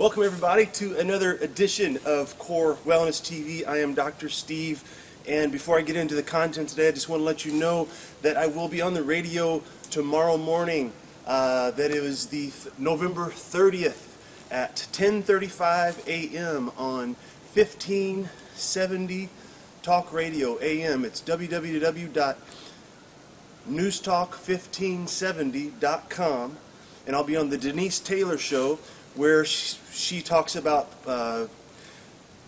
Welcome everybody to another edition of Core Wellness TV. I am Dr. Steve, and before I get into the content today, I just want to let you know that I will be on the radio tomorrow morning. That it was the November 30th at 10:35 a.m. on 1570 Talk Radio AM. It's www.newstalk1570.com, and I'll be on the Denise Taylor Show, where she talks about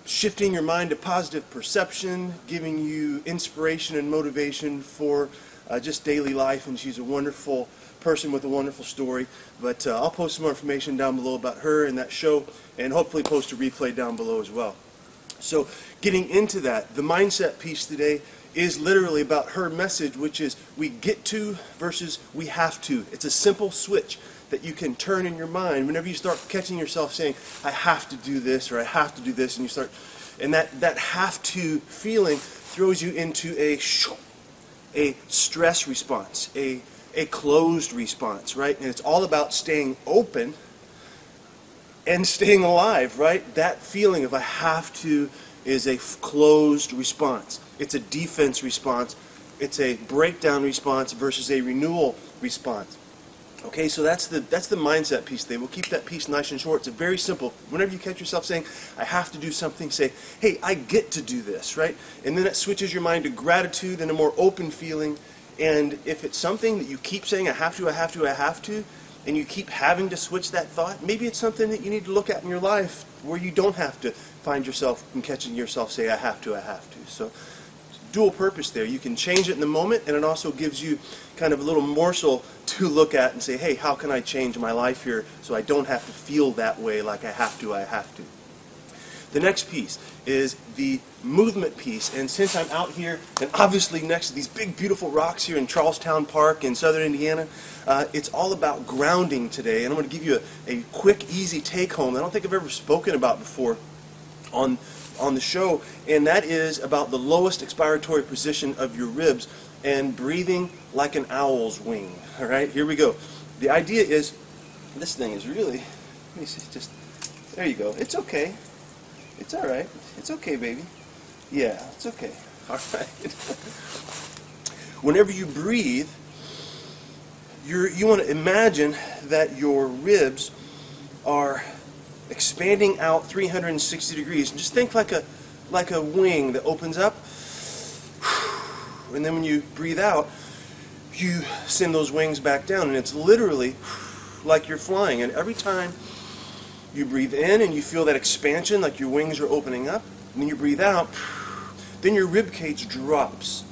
shifting your mind to positive perception, giving you inspiration and motivation for just daily life. And she's a wonderful person with a wonderful story. But I'll post some more information down below about her and that show, and hopefully post a replay down below as well. So getting into that, the mindset piece today is literally about her message, which is we get to versus we have to. It's a simple switch that you can turn in your mind whenever you start catching yourself saying, I have to do this, or I have to do this, and you start, and that have to feeling throws you into a stress response, a closed response, right? And it's all about staying open and staying alive, right? That feeling of I have to is a closed response. It's a defense response. It's a breakdown response versus a renewal response. Okay, so that's the mindset piece today. We'll keep that piece nice and short. It's very simple. Whenever you catch yourself saying, I have to do something, say, hey, I get to do this, right? And then it switches your mind to gratitude and a more open feeling. And if it's something that you keep saying, I have to, I have to, I have to, and you keep having to switch that thought, maybe it's something that you need to look at in your life where you don't have to find yourself and catching yourself say, I have to, I have to. So dual purpose there. You can change it in the moment, and it also gives you kind of a little morsel to look at and say, hey, how can I change my life here so I don't have to feel that way like I have to, I have to. The next piece is the movement piece, and since I'm out here and obviously next to these big beautiful rocks here in Charlestown Park in southern Indiana, it's all about grounding today, and I'm going to give you a quick, easy take-home I don't think I've ever spoken about before on the show, and that is about the lowest expiratory position of your ribs and breathing like an owl's wing. All right, here we go. The idea is, this thing is really, let me see, just, there you go. It's okay. It's all right. It's okay, baby. Yeah, it's okay. All right. Whenever you breathe, you want to imagine that your ribs are expanding out 360 degrees. And just think like a wing that opens up, and then when you breathe out, you send those wings back down, and it's literally like you're flying. And every time you breathe in and you feel that expansion, like your wings are opening up, and then you breathe out, then your rib cage drops.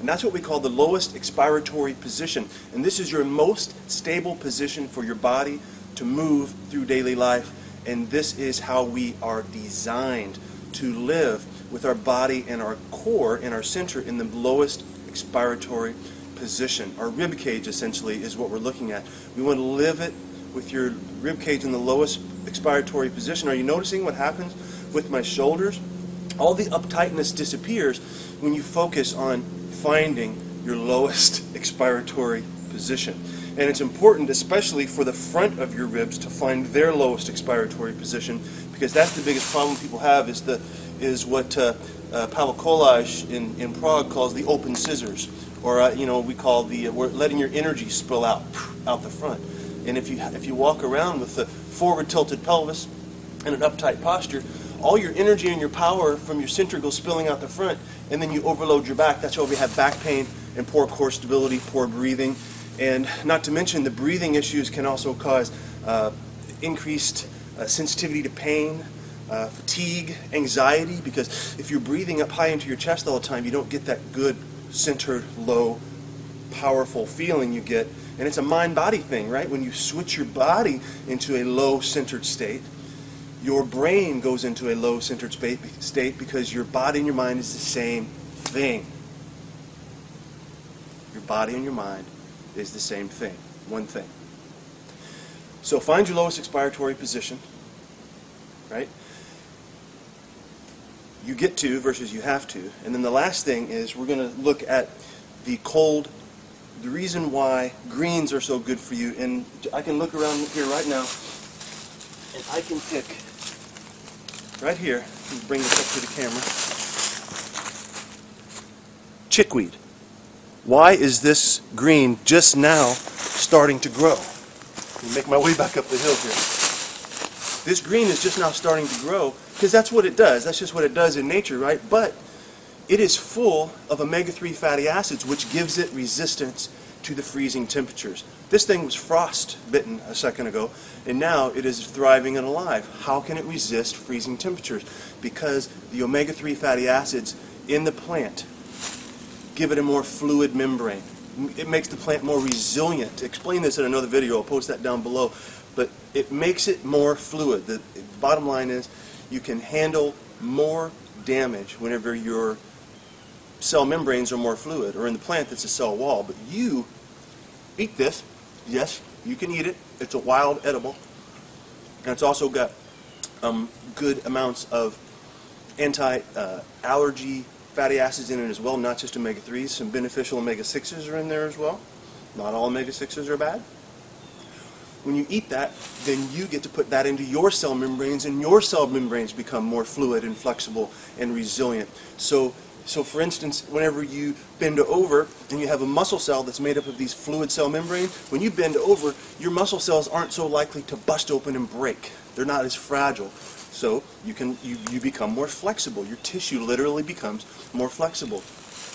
And that's what we call the lowest expiratory position. And this is your most stable position for your body to move through daily life. And this is how we are designed to live, with our body and our core and our center in the lowest expiratory position. Our rib cage essentially is what we're looking at. We want to live it with your rib cage in the lowest expiratory position. Are you noticing what happens with my shoulders? All the uptightness disappears when you focus on finding your lowest expiratory position. And it's important, especially for the front of your ribs, to find their lowest expiratory position, because that's the biggest problem people have, is what Pavel Kolaj in Prague calls the open scissors, or we call we're letting your energy spill out the front. And if you walk around with a forward tilted pelvis and an uptight posture, all your energy and your power from your center goes spilling out the front, and then you overload your back. That's why we have back pain and poor core stability, poor breathing. And not to mention, the breathing issues can also cause increased sensitivity to pain, fatigue, anxiety, because if you're breathing up high into your chest all the time, you don't get that good centered, low, powerful feeling you get. And it's a mind-body thing, right? When you switch your body into a low-centered state, your brain goes into a low-centered state, because your body and your mind is the same thing. Your body and your mind is the same thing, one thing. So find your lowest expiratory position, right? You get to versus you have to. And then the last thing is we're going to look at the the reason why greens are so good for you. And I can look around here right now And I can pick right here, let me bring this up to the camera, chickweed. Why is this green just now starting to grow? Let me make my way back up the hill here. This green is just now starting to grow because that's what it does. That's just what it does in nature, right? But it is full of omega-3 fatty acids, which gives it resistance to the freezing temperatures. This thing was frost-bitten a second ago, and now it is thriving and alive. How can it resist freezing temperatures? Because the omega-3 fatty acids in the plant give it a more fluid membrane. It makes the plant more resilient. Explain this in another video. I'll post that down below. But it makes it more fluid. The bottom line is you can handle more damage whenever your cell membranes are more fluid, or in the plant it's a cell wall. But you eat this. Yes, you can eat it. It's a wild edible. And it's also got good amounts of anti-allergy fatty acids in it as well, not just omega-3s. Some beneficial omega-6s are in there as well. Not all omega-6s are bad. When you eat that, then you get to put that into your cell membranes, and your cell membranes become more fluid and flexible and resilient. So for instance, whenever you bend over and you have a muscle cell that's made up of these fluid cell membranes, when you bend over, your muscle cells aren't so likely to bust open and break. They're not as fragile. So you become more flexible. Your tissue literally becomes more flexible.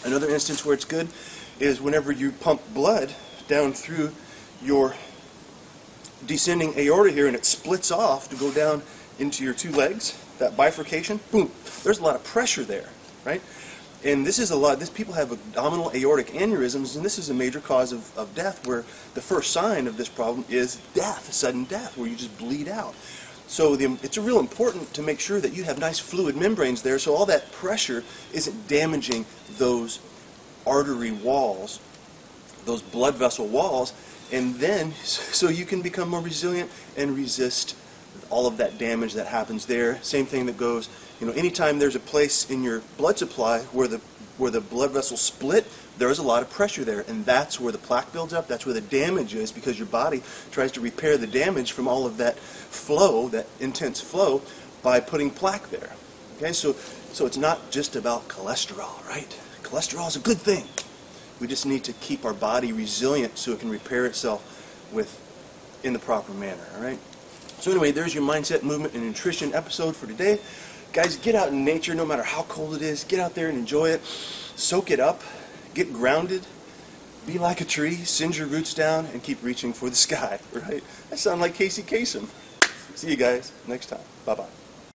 Another instance where it's good is whenever you pump blood down through your descending aorta here, and it splits off to go down into your two legs, that bifurcation, boom, there's a lot of pressure there, right? And this is a lot, people have abdominal aortic aneurysms, and this is a major cause of death, where the first sign of this problem is death, sudden death, where you just bleed out. So it's real important to make sure that you have nice fluid membranes there, so all that pressure isn't damaging those artery walls, those blood vessel walls, and then so you can become more resilient and resist all of that damage that happens there. Same thing that goes, anytime there's a place in your blood supply where the blood vessels split, there is a lot of pressure there, and that's where the plaque builds up. That's where the damage is, because your body tries to repair the damage from all of that flow, that intense flow, by putting plaque there. Okay, so it's not just about cholesterol, right? Cholesterol is a good thing. We just need to keep our body resilient so it can repair itself in the proper manner, all right? So anyway, there's your mindset, movement, and nutrition episode for today. Guys, get out in nature no matter how cold it is. Get out there and enjoy it. Soak it up. Get grounded. Be like a tree. Send your roots down and keep reaching for the sky, right? That sounds like Casey Kasem. See you guys next time. Bye-bye.